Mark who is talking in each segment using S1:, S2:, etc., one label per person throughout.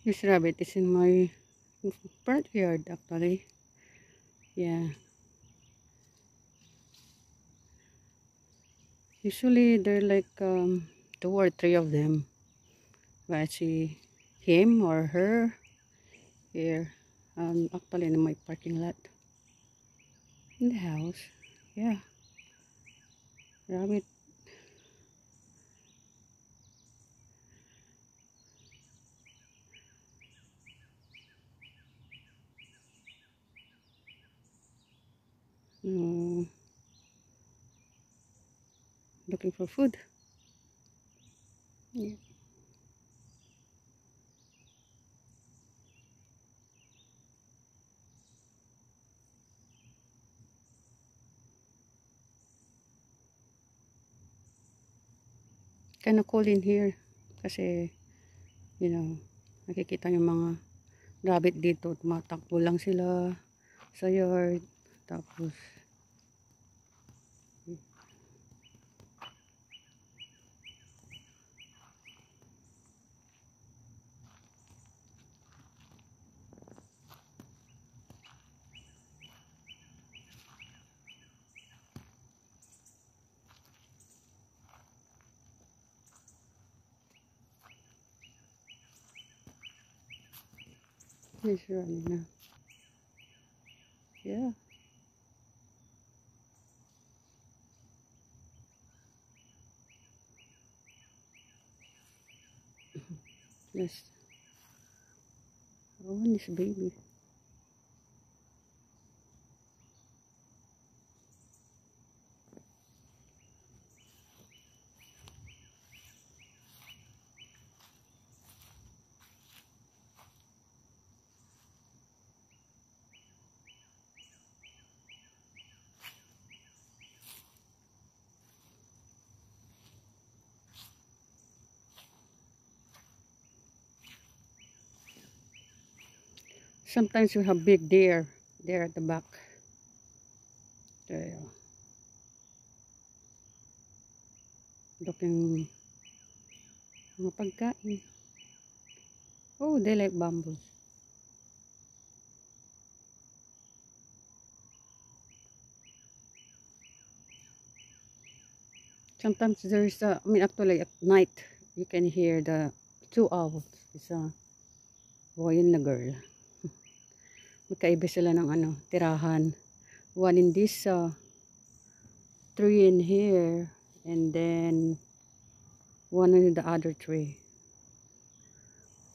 S1: This rabbit is in my front yard actually. Yeah. Usually there are like 2 or 3 of them. But I see him or her here. Actually in my parking lot. In the house. Yeah. Rabbit. Mm, looking for food. Yeah. Kind of cool in here. Kasi, you know, nakikita yung mga rabbit dito. Tumatakbo lang sila sa yard. Tapos, he's running na. Yeah. Yes. Oh, this baby. Sometimes we have big deer there at the back. There. Looking mga pagkain. Oh, they like bamboo. Sometimes there's I mean actually at night you can hear the 2 owls. It's a boy and a girl. Magkaiba sila ng ano, tirahan. One in this tree in here and then one in the other tree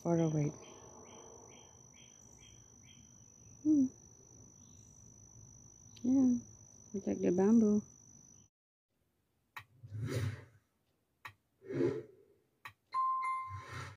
S1: far away. Yeah, it's like the bamboo.